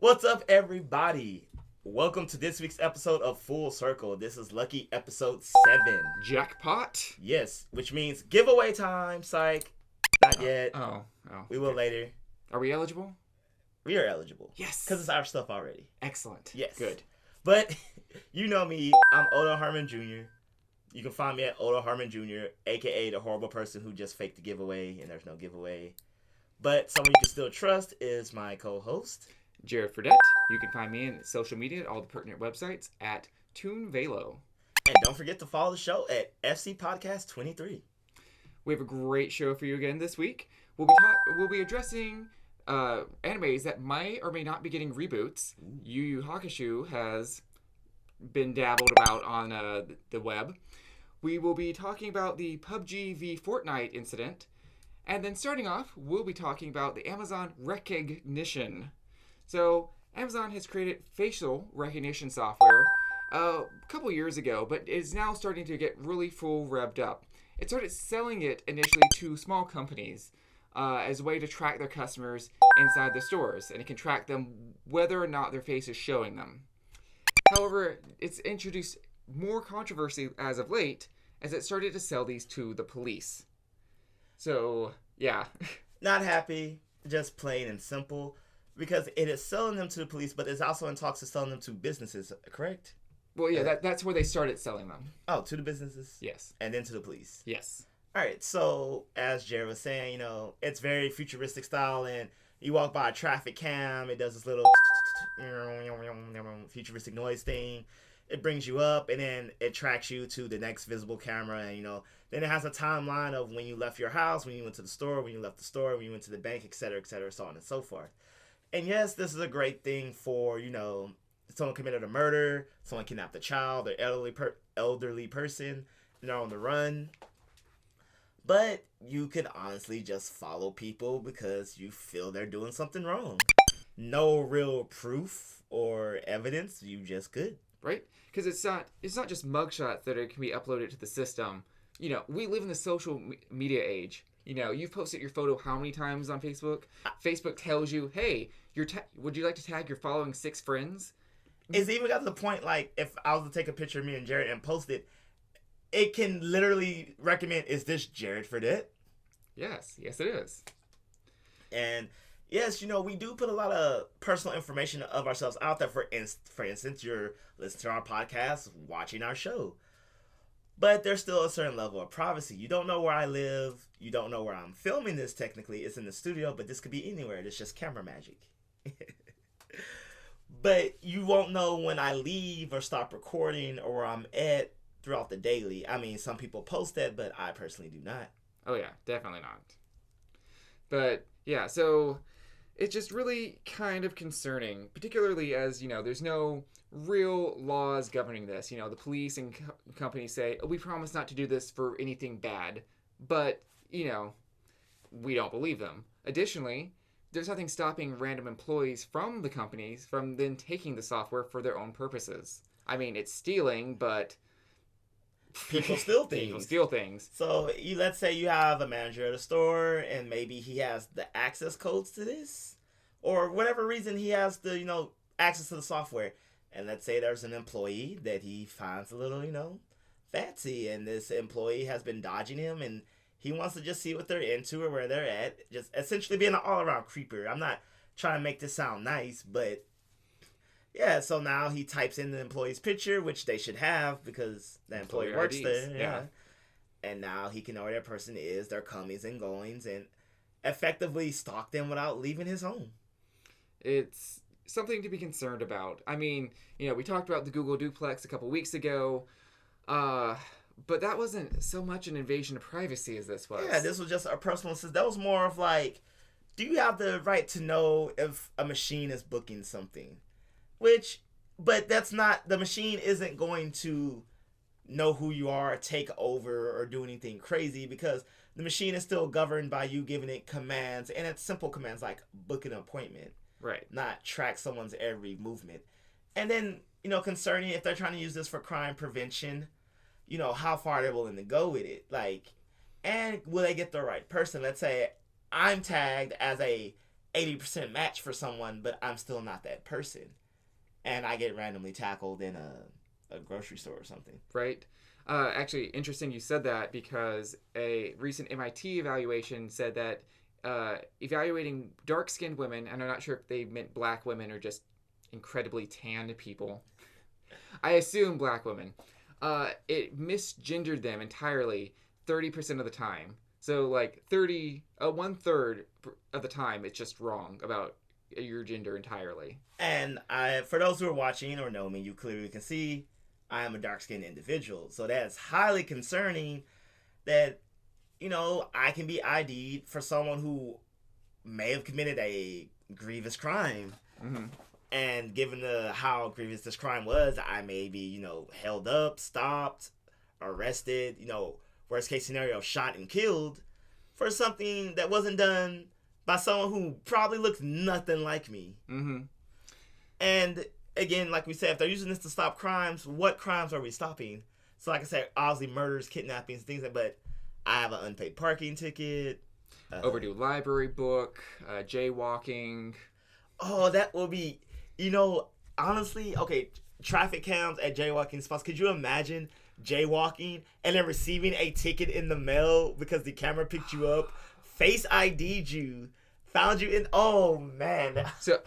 What's up, everybody? Welcome to this week's episode of Full Circle. This is lucky episode 7. Jackpot? Yes, which means giveaway time, psych. Not yet. Oh. We will later. Are we eligible? We are eligible. Yes. Because it's our stuff already. Excellent. Yes. Good. But, you know me, I'm Odo Harmon Jr. You can find me at Odo Harmon Jr., a.k.a. the horrible person who just faked the giveaway, and there's no giveaway. But someone you can still trust is my co-host, Jared Fradette. You can find me in social media at all the pertinent websites at TuneVelo. And don't forget to follow the show at FC Podcast 23. We have a great show for you again this week. We'll be addressing animes that might or may not be getting reboots. Yu Yu Hakusho has been dabbled about on the web. We will be talking about the PUBG v Fortnite incident. And then starting off, we'll be talking about the Amazon Rekognition. So, Amazon has created facial recognition software a couple years ago, but is now starting to get really full revved up. It started selling it initially to small companies as a way to track their customers inside the stores, and it can track them whether or not their face is showing them. However, it's introduced more controversy as of late as it started to sell these to the police. So, yeah. Not happy, just plain and simple, because it is selling them to the police, but it's also in talks of selling them to businesses, correct? Well, yeah, that's where they started selling them. Oh, to the businesses? Yes. And then to the police? Yes. All right, so as Jared was saying, it's very futuristic style, and you walk by a traffic cam, it does this little futuristic noise thing. It brings you up, and then it tracks you to the next visible camera, and then it has a timeline of when you left your house, when you went to the store, when you left the store, when you went to the bank, etc., so on and so forth. And yes, this is a great thing for someone committed a murder, someone kidnapped a child, or elderly person, and they're on the run. But you can honestly just follow people because you feel they're doing something wrong. No real proof or evidence, you just could. Right? Because it's not just mugshots that can be uploaded to the system. We live in the social media age. You've posted your photo how many times on Facebook? Facebook tells you, hey, would you like to tag your following 6 friends? It's even got to the point, like, if I was to take a picture of me and Jared and post it, it can literally recommend, is this Jared Fradette? Yes it is. And yes, we do put a lot of personal information of ourselves out there. For instance, you're listening to our podcast, watching our show. But there's still a certain level of privacy. You don't know where I live. You don't know where I'm filming this technically. It's in the studio, but this could be anywhere. It's just camera magic. But you won't know when I leave or stop recording or where I'm at throughout the daily. I mean, some people post that, but I personally do not. Oh yeah, definitely not. But yeah, so it's just really kind of concerning, particularly as, there's no real laws governing this. The police and companies say, oh, we promise not to do this for anything bad. But, we don't believe them. Additionally, there's nothing stopping random employees from the companies from then taking the software for their own purposes. I mean, it's stealing, but people steal things. People steal things. So let's say you have a manager at a store, and maybe he has the access codes to this, or whatever reason he has the access to the software. And let's say there's an employee that he finds a little fancy, and this employee has been dodging him, and he wants to just see what they're into or where they're at. Just essentially being an all-around creeper. I'm not trying to make this sound nice, but yeah, so now he types in the employee's picture, which they should have because the employee works IDs. there. Yeah. And now he can know where that person is, their comings and goings, and effectively stalk them without leaving his home. It's something to be concerned about. I mean, we talked about the Google Duplex a couple weeks ago, but that wasn't so much an invasion of privacy as this was. Yeah, this was just a personal assist. That was more of like, do you have the right to know if a machine is booking something? But that's not, the machine isn't going to know who you are, take over, or do anything crazy, because the machine is still governed by you giving it commands, and it's simple commands like book an appointment. Right. Not track someone's every movement. And then, concerning if they're trying to use this for crime prevention, how far they're willing to go with it. Like, and will they get the right person? Let's say I'm tagged as a 80% match for someone, but I'm still not that person. And I get randomly tackled in a grocery store or something. Right. Actually, interesting you said that because a recent MIT evaluation said that evaluating dark-skinned women, and I'm not sure if they meant black women or just incredibly tanned people. I assume black women. It misgendered them entirely 30% of the time. So like 1/3 of the time, it's just wrong about your gender entirely. And for those who are watching or know me, you clearly can see I am a dark-skinned individual. So that's highly concerning that, I can be ID'd for someone who may have committed a grievous crime. Mm-hmm. And given how grievous this crime was, I may be, held up, stopped, arrested, worst case scenario, shot and killed for something that wasn't done by someone who probably looks nothing like me. Mm-hmm. And again, like we said, if they're using this to stop crimes, what crimes are we stopping? So like I said, obviously murders, kidnappings, things like that, but I have an unpaid parking ticket. Overdue library book, jaywalking. Oh, that will be, honestly, okay, traffic cams at jaywalking spots. Could you imagine jaywalking and then receiving a ticket in the mail because the camera picked you up, Face ID'd you, found you in, oh man. So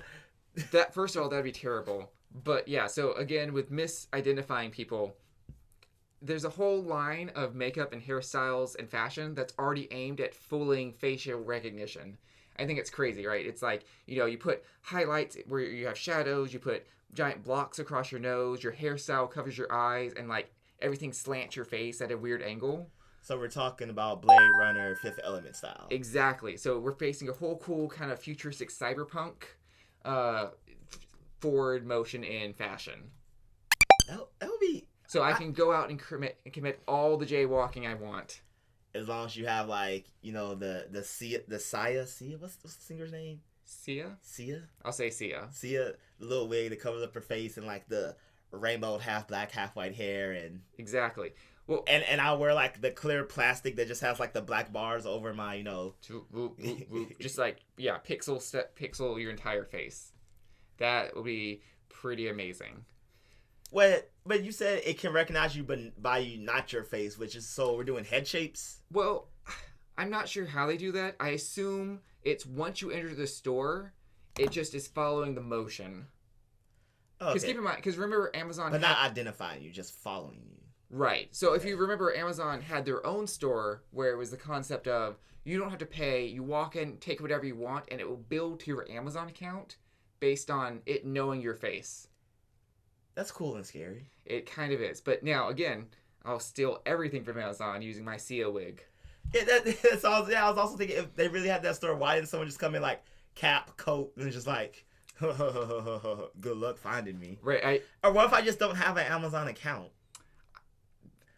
that, first of all, that'd be terrible. But yeah, so again, with misidentifying people, there's a whole line of makeup and hairstyles and fashion that's already aimed at fooling facial recognition. I think it's crazy, right? It's like, you put highlights where you have shadows, you put giant blocks across your nose, your hairstyle covers your eyes, and like everything slants your face at a weird angle. So we're talking about Blade Runner, Fifth Element style. Exactly. So we're facing a whole cool kind of futuristic cyberpunk forward motion in fashion. That would be... So I can go out and commit all the jaywalking I want. As long as you have, like, the Sia, what's the singer's name? Sia? Sia? I'll say Sia. Sia, the little wig that covers up her face and, like, the rainbow half black, half white hair. And exactly. Well, and I wear, like, the clear plastic that just has, like, the black bars over my, just like, yeah, pixel your entire face. That would be pretty amazing. But you said it can recognize you, but by you, not your face, which is, so we're doing head shapes? Well, I'm not sure how they do that. I assume it's once you enter the store, it just is following the motion. Because keep in mind, because remember Amazon... But not identifying you, just following you. Right. So if you remember, Amazon had their own store where it was the concept of you don't have to pay, you walk in, take whatever you want, and it will bill to your Amazon account based on it knowing your face. That's cool and scary. It kind of is. But now, again, I'll steal everything from Amazon using my Sia wig. Yeah, that's all. Yeah, I was also thinking, if they really had that store, why didn't someone just come in like cap, coat, and just like, good luck finding me? Right. Or what if I just don't have an Amazon account?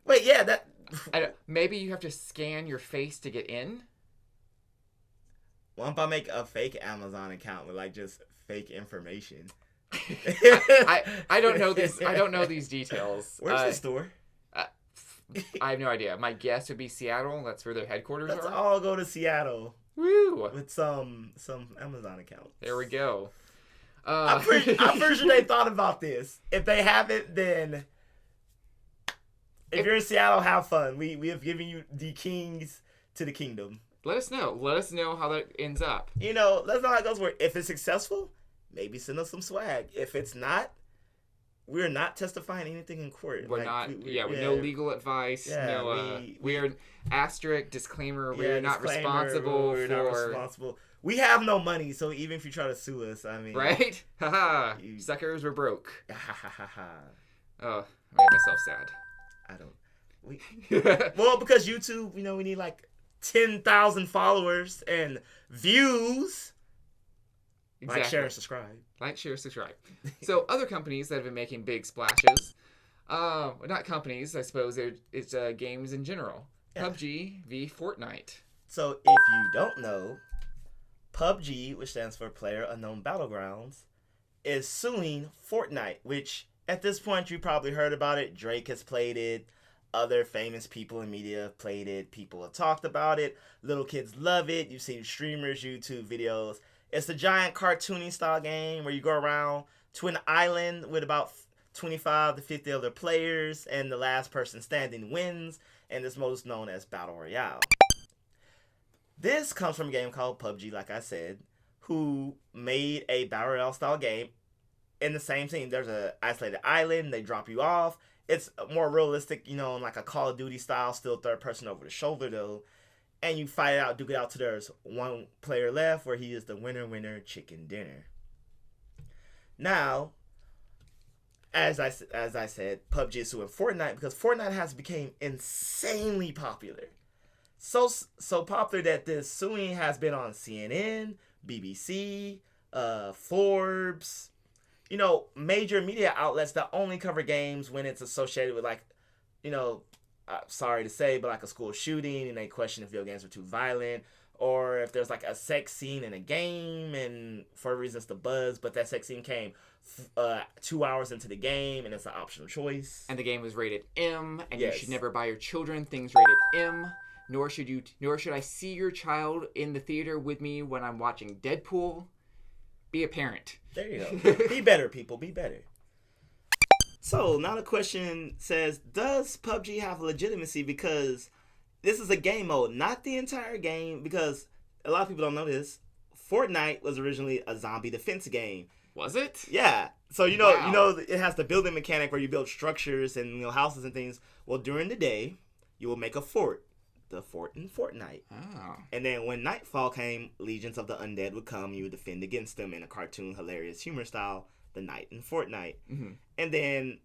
Wait, yeah, that... maybe you have to scan your face to get in? What if I make a fake Amazon account with like just fake information? I don't know this. I don't know these details. Where's the store? I have no idea. My guess would be Seattle. That's where their headquarters Let's are. all go to Seattle. Woo! With some Amazon account. There we go. I'm pretty sure they thought about this. If they haven't, then if you're in Seattle, have fun. We have given you the keys to the kingdom. Let us know. Let us know how that ends up. Let's know how it goes. Where if it's successful, maybe send us some swag. If it's not, we're not testifying anything in court. We're not. With no legal advice. Yeah, we are asterisk disclaimer. We're not responsible. We're not responsible. We have no money, so even if you try to sue us, I mean, right? Haha, suckers, we're broke. Oh, I made myself sad. I don't. Well, because YouTube, we need like 10,000 followers and views. Exactly. Like, share, and subscribe. Like, share, subscribe. So, other companies that have been making big splashes, not companies, I suppose, it's games in general. Yeah. PUBG v Fortnite. So, if you don't know, PUBG, which stands for Player Unknown Battlegrounds, is suing Fortnite, which at this point you probably heard about it. Drake has played it. Other famous people in media have played it. People have talked about it. Little kids love it. You've seen streamers, YouTube videos. It's a giant cartoony style game where you go around to an island with about 25 to 50 other players, and the last person standing wins, and this mode is known as Battle Royale. This comes from a game called PUBG, like I said, who made a Battle Royale style game in the same thing. There's an isolated island, they drop you off. It's more realistic, like a Call of Duty style, still third person over the shoulder though. And you fight it out, duke it out till there's one player left where he is the winner, chicken dinner. Now, as I said, PUBG is suing Fortnite because Fortnite has become insanely popular. So popular that this suing has been on CNN, BBC, Forbes, major media outlets that only cover games when it's associated with sorry to say, but like a school shooting, and they question if video games are too violent, or if there's like a sex scene in a game, and for a reason it's the buzz, but that sex scene came 2 hours into the game, and it's an optional choice. And the game was rated M, and Yes. You should never buy your children things rated M. Nor should I see your child in the theater with me when I'm watching Deadpool. Be a parent. There you go. Be better, people. Be better. So now the question says, does PUBG have legitimacy? Because this is a game mode, not the entire game. Because a lot of people don't know this. Fortnite was originally a zombie defense game. Was it? Yeah. So Wow. it has the building mechanic where you build structures and houses and things. Well, during the day, you will make a fort. The fort in Fortnite. Oh. And then when nightfall came, legions of the undead would come. You would defend against them in a cartoon, hilarious humor style. The night in Fortnite. Mm-hmm. And then,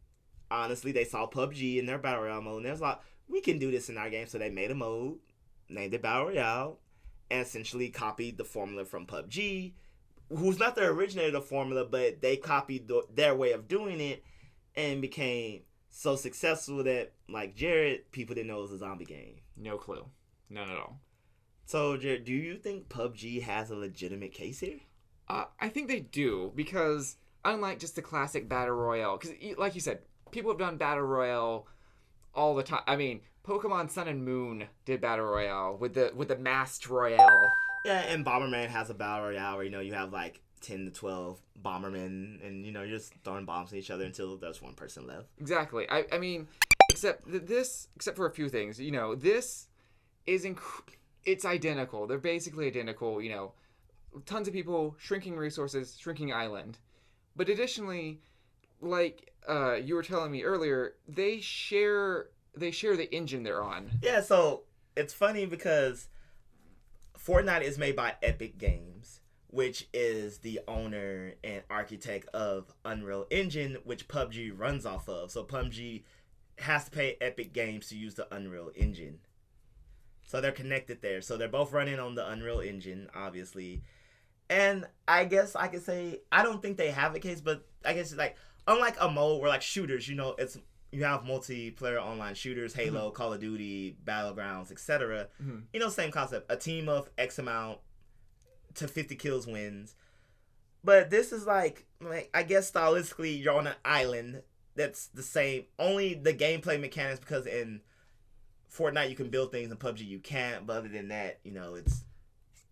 honestly, they saw PUBG in their Battle Royale mode. And they was like, we can do this in our game. So they made a mode, named it Battle Royale, and essentially copied the formula from PUBG, who's not the originator of the formula, but they copied their way of doing it and became so successful that, like Jared, people didn't know it was a zombie game. No clue. None at all. So, Jared, do you think PUBG has a legitimate case here? I think they do, because unlike just the classic Battle Royale, because like you said, people have done Battle Royale all the time. I mean, Pokemon Sun and Moon did Battle Royale with the Masked Royale. Yeah, and Bomberman has a Battle Royale where, you have like 10 to 12 Bombermen, and, you're just throwing bombs at each other until there's one person left. Exactly. I mean, except for a few things, this is it's identical. They're basically identical, tons of people, shrinking resources, shrinking island. But additionally, like you were telling me earlier, they share the engine they're on. Yeah, so it's funny because Fortnite is made by Epic Games, which is the owner and architect of Unreal Engine, which PUBG runs off of. So PUBG has to pay Epic Games to use the Unreal Engine. So they're connected there. So they're both running on the Unreal Engine, obviously. And I guess I could say, I don't think they have a case, but I guess like, unlike a mode where like shooters, you have multiplayer online shooters, Halo, mm-hmm. Call of Duty, Battlegrounds, etc. Mm-hmm. Same concept. A team of X amount to 50 kills wins. But this is like I guess stylistically you're on an island that's the same. Only the gameplay mechanics, because in Fortnite you can build things, in PUBG you can't. But other than that, it's...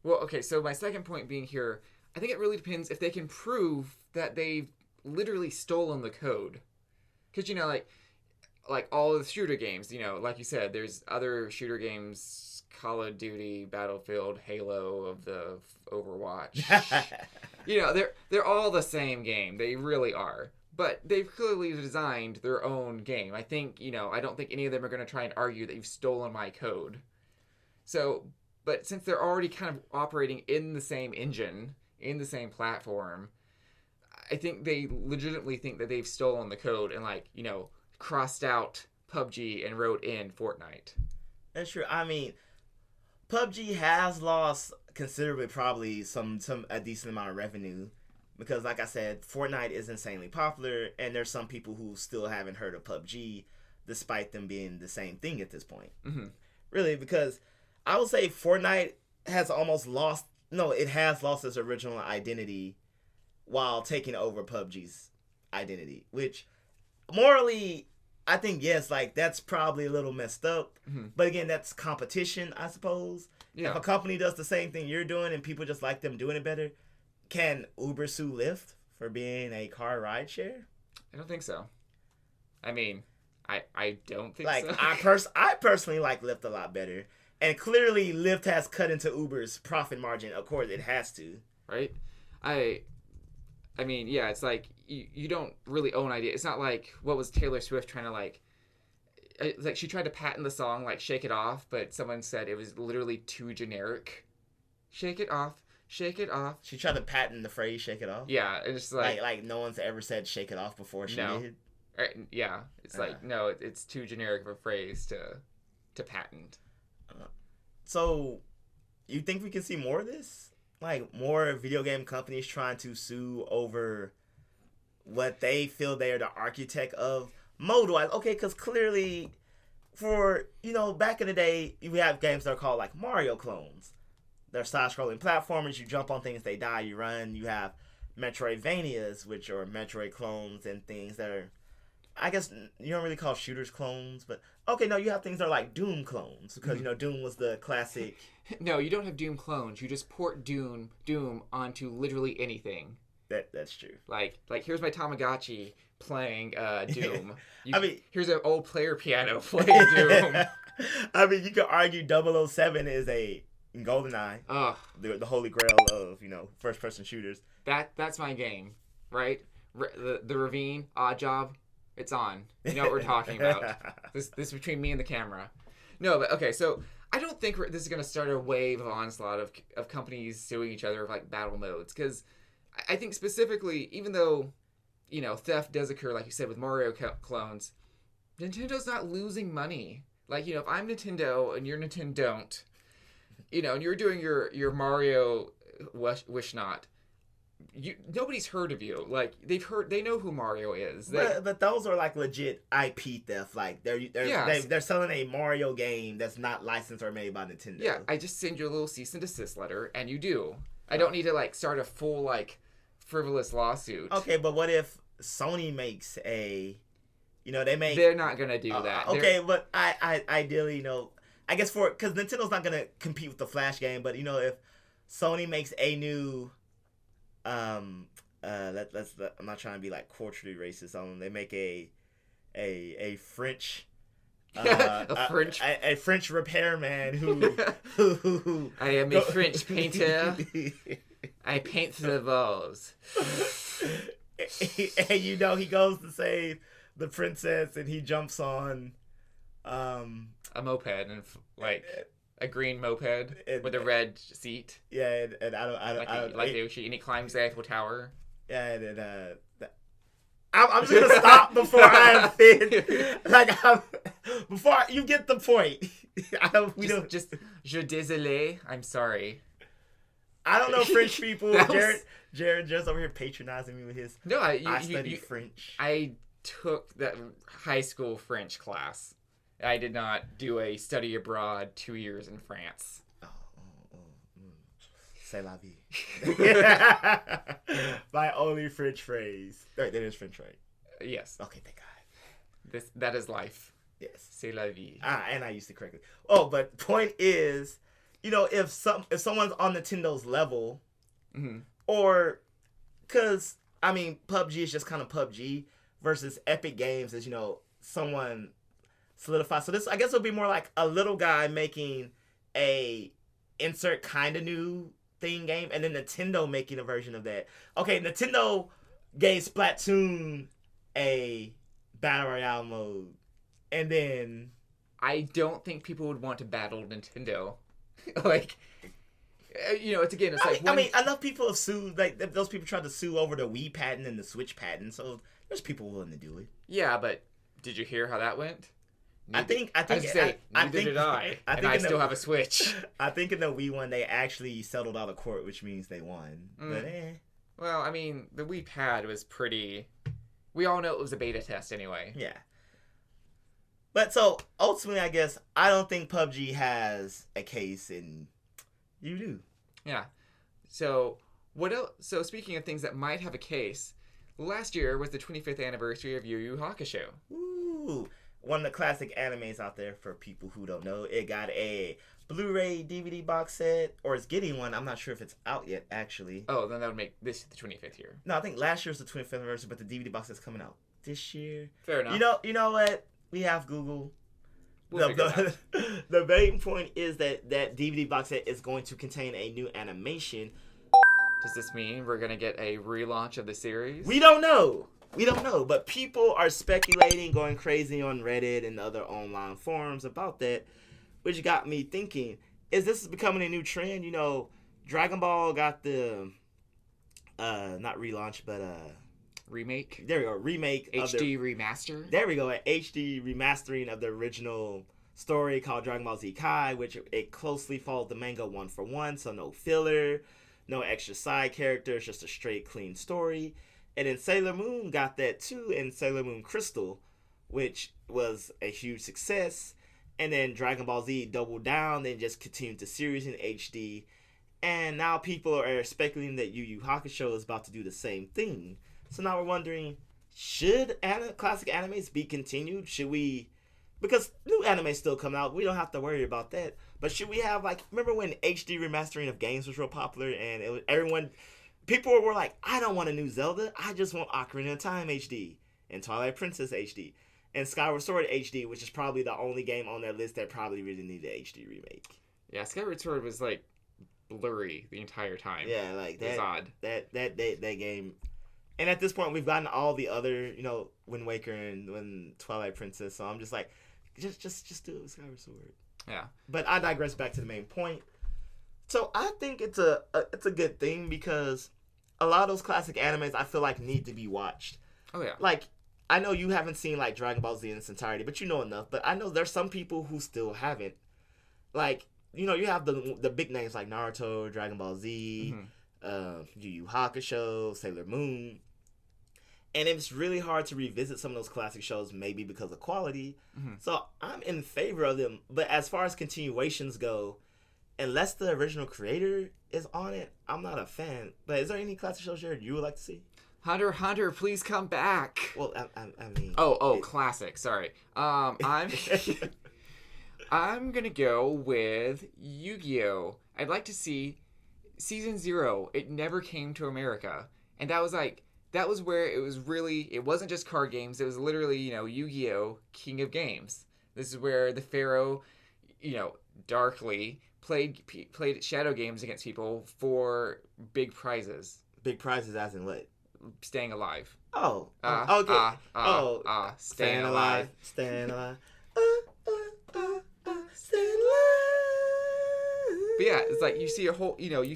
Well, okay, so my second point being here, I think it really depends if they can prove that they've literally stolen the code. Because, like all of the shooter games, like you said, there's other shooter games, Call of Duty, Battlefield, Halo of the Overwatch. They're all the same game. They really are. But they've clearly designed their own game. I think, I don't think any of them are going to try and argue that you've stolen my code. So, but since they're already kind of operating in the same engine, in the same platform, I think they legitimately think that they've stolen the code and crossed out PUBG and wrote in Fortnite. That's true. I mean, PUBG has lost considerably, probably a decent amount of revenue, because like I said, Fortnite is insanely popular, and there's some people who still haven't heard of PUBG, despite them being the same thing at this point. Mm-hmm. Really, because I would say Fortnite has lost its original identity while taking over PUBG's identity, which morally, I think, yes, that's probably a little messed up. Mm-hmm. But again, that's competition, I suppose. Yeah. If a company does the same thing you're doing and people just like them doing it better, can Uber sue Lyft for being a car ride share? I don't think so. I mean, I don't think Like so. I personally like Lyft a lot better, and clearly Lyft has cut into Uber's profit margin. Of course, it has to. Right? I mean, yeah, it's like you don't really own idea. It's not like what was Taylor Swift trying to like she tried to patent the song like Shake It Off, but someone said it was literally too generic. Shake it off, shake it off. She tried to patent the phrase "shake it off." Yeah, it's like no one's ever said "shake it off" before she did. Yeah, it's like no, it's too generic of a phrase to patent. So, you think we can see more of this? Like more video game companies trying to sue over what they feel they are the architect of mode-wise? Okay, because clearly, for back in the day, you have games that are called like Mario clones. They're side-scrolling platformers. You jump on things, they die. You run. You have Metroidvanias, which are Metroid clones and things that are, I guess you don't really call shooters clones, but okay, no, you have things that are like Doom clones because Doom was the classic. No, you don't have Doom clones. You just port Doom onto literally anything. That's true. Like here's my Tamagotchi playing Doom. Here's an old player piano playing Doom. I mean, you could argue 007 is a GoldenEye. The holy grail of first-person shooters. That's my game, right? The Ravine, Odd Job, it's on. You know what we're talking about. This is between me and the camera. No, but okay, so I don't think this is going to start a wave of onslaught of companies suing each other of like battle modes, because I think specifically, even though theft does occur, like you said, with Mario clones, Nintendo's not losing money. Like if I'm Nintendo and you're Nintendo don't, and you're doing your Mario wish not, nobody's heard of you. Like they know who Mario is. But those are like legit IP theft. Like they're selling a Mario game that's not licensed or made by Nintendo. Yeah, I just send you a little cease and desist letter, and you do. I don't need to like start a full like frivolous lawsuit. Okay, but what if Sony makes a, They're not gonna do that. Okay, but I ideally, I guess because Nintendo's not gonna compete with the Flash game, but if Sony makes a new, I'm not trying to be like culturally racist on them. They make a French. A French repairman who I am a French painter. I paint the walls. And he goes to save the princess, and he jumps on a moped and like a green moped with a red seat. Yeah, and I don't and he climbs the Eiffel Tower. Yeah, and I'm just gonna stop before I offend. Before you get the point. Just je désolé. I'm sorry. I don't know French people. Jared just over here patronizing me with his. No, I study French. I took that high school French class. I did not do a study abroad 2 years in France. C'est la vie. My only French phrase. Right, that is French, right? Yes. Okay, thank God. That is life. Yes. C'est la vie. And I used it correctly. Oh, but point is, if someone's on Nintendo's level, or because PUBG is just kind of PUBG versus Epic Games is someone solidified. So this, I guess, would be more like a little guy making a insert kind of new thing game, and then Nintendo making a version of that. Okay, Nintendo gave Splatoon a battle royale mode, and then I don't think people would want to battle Nintendo. Like, it's like enough people have sued. Like those people tried to sue over the Wii patent and the Switch patent, so there's people willing to do it. Yeah, but did you hear how that went? Neither did I. I still have a Switch. I think in the Wii one they actually settled out of court, which means they won. But Well, the Wii Pad was pretty. We all know it was a beta test anyway. Yeah. But so ultimately, I guess I don't think PUBG has a case, and you do. Yeah. So what else? So speaking of things that might have a case, last year was the 25th anniversary of Yu Yu Hakusho. Ooh. One of the classic animes out there for people who don't know. It got a Blu-ray DVD box set, or is getting one. I'm not sure if it's out yet, actually. Oh, then that would make this the 25th year. No, I think last year was the 25th anniversary, but the DVD box set's coming out this year. Fair enough. You know what? We have Google. We'll figure it out. The main point is that DVD box set is going to contain a new animation. Does this mean we're going to get a relaunch of the series? We don't know. But people are speculating, going crazy on Reddit and other online forums about that, which got me thinking, is this becoming a new trend? You know, Dragon Ball got the, not relaunch, but, remake? There we go, remake. HD remaster? There we go, an HD remastering of the original story called Dragon Ball Z Kai, which it closely followed the manga one for one, so no filler, no extra side characters, just a straight, clean story. And then Sailor Moon got that too, in Sailor Moon Crystal, which was a huge success. And then Dragon Ball Z doubled down and just continued the series in HD. And now people are speculating that Yu Yu Hakusho is about to do the same thing. So now we're wondering, should classic animes be continued? Should we... Because new anime still coming out, we don't have to worry about that. But should we have, like... Remember when HD remastering of games was real popular? And it was, people were like, I don't want a new Zelda. I just want Ocarina of Time HD. And Twilight Princess HD. And Skyward Sword HD, which is probably the only game on that list that probably really needed an HD remake. Yeah, Skyward Sword was, like, blurry the entire time. Yeah, like, that, odd. That game... And at this point, we've gotten all the other, Wind Waker and Twilight Princess. So I'm just like, just do it with Skyward Sword. Yeah. But I digress back to the main point. So I think it's a good thing because a lot of those classic animes I feel like need to be watched. Oh yeah. Like, I know you haven't seen like Dragon Ball Z in its entirety, but you know enough. But I know there's some people who still haven't. Like, you have the big names like Naruto, Dragon Ball Z, Yu Yu Hakusho, Sailor Moon. And it's really hard to revisit some of those classic shows, maybe because of quality. Mm-hmm. So I'm in favor of them. But as far as continuations go, unless the original creator is on it, I'm not a fan. But is there any classic shows, Jared, you would like to see? Hunter, Hunter, please come back. Well, I mean... classic. Sorry. I'm gonna go with Yu-Gi-Oh! I'd like to see Season 0. It never came to America. And that was like... That was where it was really... It wasn't just card games. It was literally, Yu-Gi-Oh! King of games. This is where the Pharaoh, darkly played shadow games against people for big prizes. Big prizes as in what? Staying alive. Oh. Okay. Staying alive. Staying alive. Staying alive. But yeah, it's like you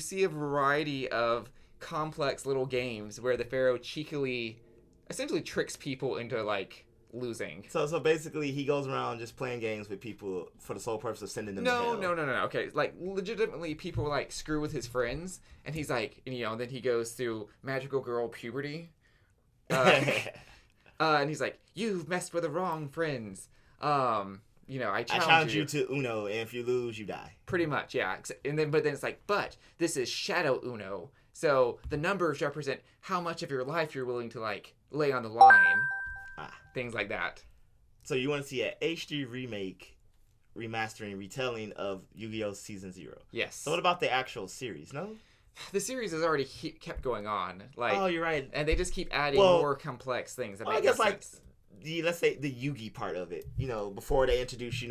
see a variety of complex little games where the Pharaoh cheekily essentially tricks people into like losing. So basically he goes around just playing games with people for the sole purpose of sending them to hell. No. Okay, like legitimately people like screw with his friends and he's like, then he goes through magical girl puberty. And he's like, you've messed with the wrong friends. I challenge you to Uno, and if you lose, you die. Pretty much, yeah. But then it's like, but this is Shadow Uno. So the numbers represent how much of your life you're willing to like lay on the line. Things like that. So you want to see an HD remake, remastering, retelling of Yu-Gi-Oh! Season 0? Yes. So what about the actual series? No? The series has already kept going on. Like, oh, you're right. And they just keep adding more complex things. That make sense. Let's say the Yugi part of it. Before they introduce,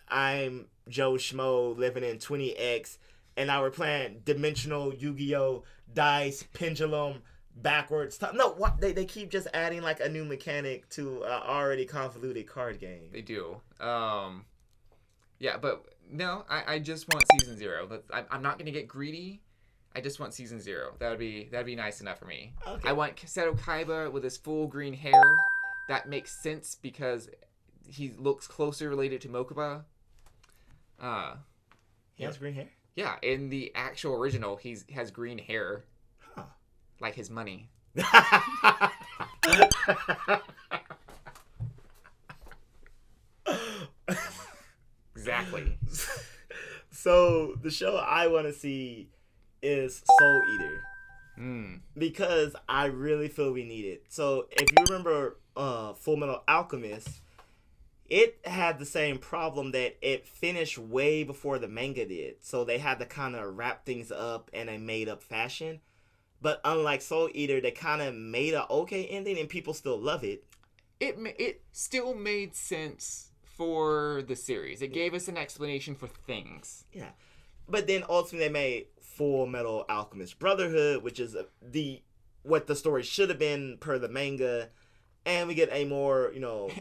I'm Joe Schmo living in 20X. And now we're playing dimensional Yu-Gi-Oh! Dice, pendulum, backwards. No, what? They keep just adding like a new mechanic to an already convoluted card game. They do. Yeah, but no, I just want Season 0. I'm not going to get greedy. I just want Season 0. That'd be nice enough for me. Okay. I want Seto Kaiba with his full green hair. That makes sense because he looks closely related to Mokuba. He has green hair? Yeah, in the actual original, he has green hair. Huh. Like his money. Exactly. So, the show I want to see is Soul Eater. Because I really feel we need it. So, if you remember Full Metal Alchemist, it had the same problem that it finished way before the manga did. So they had to kind of wrap things up in a made up fashion. But unlike Soul Eater, they kind of made a okay ending and people still love it. It still made sense for the series. It gave us an explanation for things. Yeah. But then ultimately they made Full Metal Alchemist Brotherhood, which is what the story should have been per the manga. And we get a more,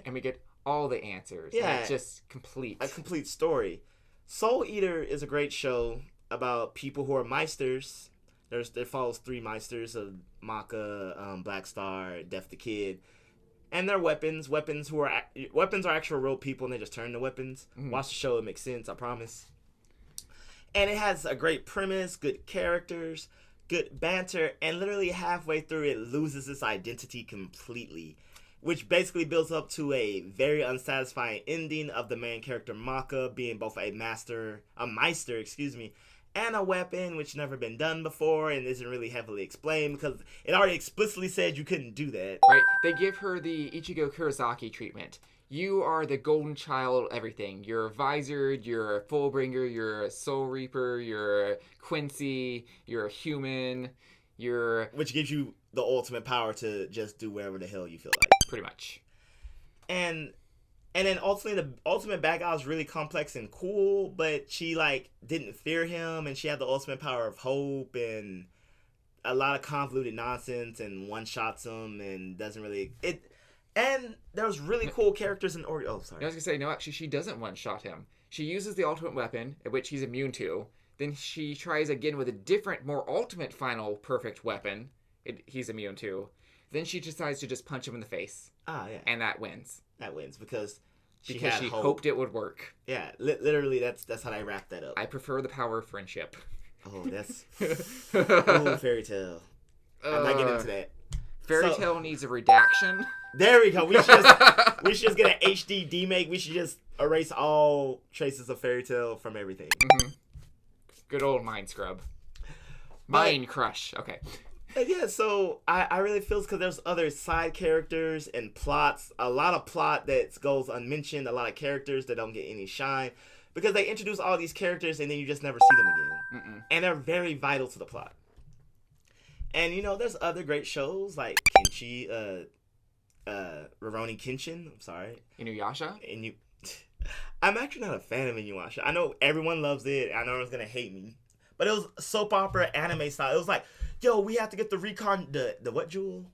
And we get all the answers. Yeah. And it's just complete. A complete story. Soul Eater is a great show about people who are Meisters. There follows 3 Meisters of Maka, Black Star, Death the Kid. And their weapons. Weapons are actual real people and they just turn to weapons. Mm-hmm. Watch the show, it makes sense, I promise. And it has a great premise, good characters, good banter, and literally halfway through it loses its identity completely, which basically builds up to a very unsatisfying ending of the main character Maka being both a Meister, and a weapon, which never been done before and isn't really heavily explained because it already explicitly said you couldn't do that. Right, they give her the Ichigo Kurosaki treatment. You are the golden child of everything. You're a Visored, you're a Fullbringer, you're a Soul Reaper, you're a Quincy, you're a human, Which gives you the ultimate power to just do whatever the hell you feel like. Pretty much. And then ultimately the ultimate bad guy was really complex and cool, but she didn't fear him and she had the ultimate power of hope and a lot of convoluted nonsense and one-shots him and doesn't really... And there's really cool characters in Ori. Oh, sorry. I was going to say, no, actually, she doesn't one-shot him. She uses the ultimate weapon, at which he's immune to. Then she tries again with a different, more ultimate final perfect weapon he's immune to. Then she decides to just punch him in the face. Ah, yeah. And that wins. That wins because she hoped it would work. Yeah, literally, that's how they wrap that up. I prefer the power of friendship. Oh, that's... Ooh, Fairy Tail. I'm not getting into that. Fairy Tail needs a redaction. There we go. We should just get an HD demake. We should just erase all traces of Fairy Tail from everything. Mm-hmm. Good old Mind Scrub. Mind Crush. Okay. Yeah, so I really feel because there's other side characters and plots. A lot of plot that goes unmentioned. A lot of characters that don't get any shine. Because they introduce all these characters and then you just never see them again. Mm-mm. And they're very vital to the plot. And, there's other great shows like Kenshi, Rurouni Kenshin. I'm sorry. Inuyasha? I'm actually not a fan of Inuyasha. I know everyone loves it. I know everyone's going to hate me. But it was soap opera anime style. It was like, yo, we have to get the the what jewel?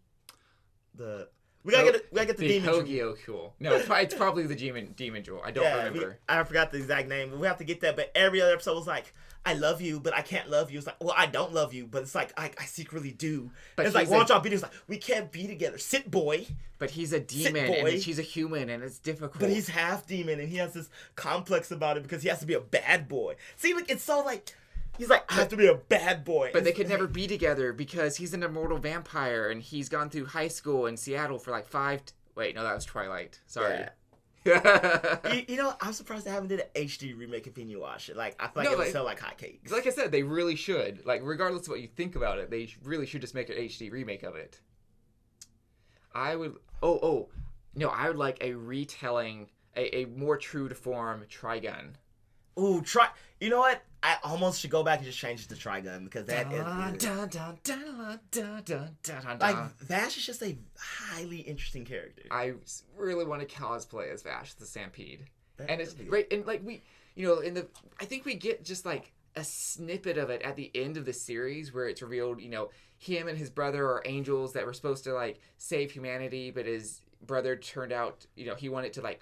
We gotta get the demon jewel. Jewel. No, it's probably the demon jewel. I don't remember. I forgot the exact name, but we have to get that. But every other episode was like, I love you, but I can't love you. It's like, well, I don't love you, but it's like, I secretly do. But it's like, why don't y'all be together? It's like, we can't be together. Sit, boy. But he's a demon, and she's a human, and it's difficult. But he's half demon, and he has this complex about it because he has to be a bad boy. See, it's so he's like, I have to be a bad boy. But they could never be together because he's an immortal vampire, and he's gone through high school in Seattle for Wait, no, that was Twilight. Sorry. Yeah. I'm surprised they haven't did an HD remake of Inuyasha. I feel like it would sell like hotcakes. Like I said, they really should. Regardless of what you think about it, they really should just make an HD remake of it. I would... No, I would like a retelling, a more true to form Trigun. Ooh, you know what? I almost should go back and just change it to Trigun because that Vash is just a highly interesting character. I really want to cosplay as Vash the Stampede. And it's great. And I think we get just a snippet of it at the end of the series where it's revealed, him and his brother are angels that were supposed to save humanity, but his brother turned out, he wanted to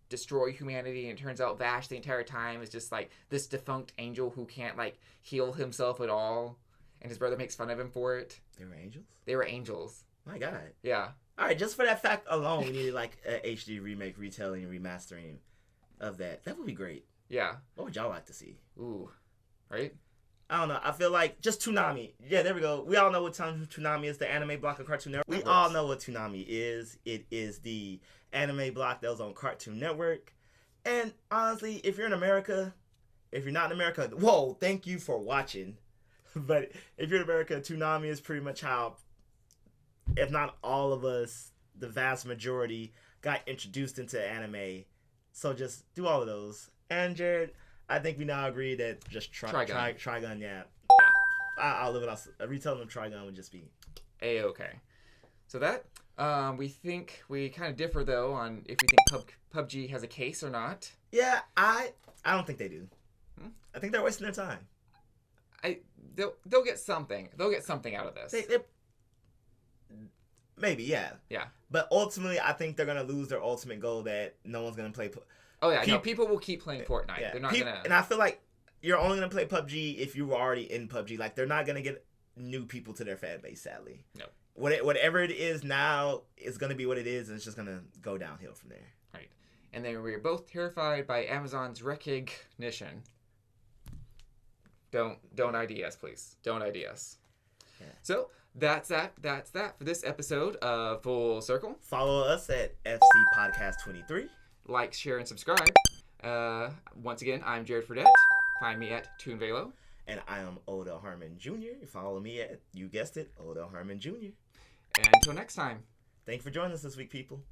destroy humanity, and it turns out Vash the entire time is just this defunct angel who can't heal himself at all, and his brother makes fun of him for it. They were angels? They were angels. My God. Yeah. Alright, just for that fact alone, we needed an HD remake, retelling, and remastering of that. That would be great. Yeah. What would y'all like to see? Ooh. Right? I don't know. I feel like just Toonami. Yeah, there we go. We all know what Toonami is, the anime block of Cartoon Network. We all know what Toonami is. It is the anime block that was on Cartoon Network. And honestly, if you're in America, if you're not in America, whoa, thank you for watching. But if you're in America, Toonami is pretty much how, if not all of us, the vast majority got introduced into anime So just do all of those. And Jared, I think we now agree that just Trigun, yeah. I'll live it off. Retailing them Trigun would just be A-okay. So that, we think we kind of differ, though, on if we think PUBG has a case or not. Yeah, I don't think they do. I think they're wasting their time. They'll get something. They'll get something out of this. Maybe, yeah. Yeah. But ultimately, I think they're going to lose their ultimate goal that no one's going to play. Oh, yeah. No, people will keep playing Fortnite. Yeah. They're not going to. And I feel like you're only going to play PUBG if you were already in PUBG. Like, they're not going to get new people to their fan base, sadly. No. Whatever it is now is going to be what it is, and it's just going to go downhill from there. Right. And then we're both terrified by Amazon's Rekognition. Don't ID us, please. Don't ID us. Yeah. So that's that for this episode of Full Circle. Follow us at FC Podcast 23. Like, share, and subscribe. Once again, I'm Jared Fradette. Find me at Toonvelo. And I am Odell Harmon Jr. You follow me at, you guessed it, Odell Harmon Jr. And until next time. Thanks for joining us this week, people.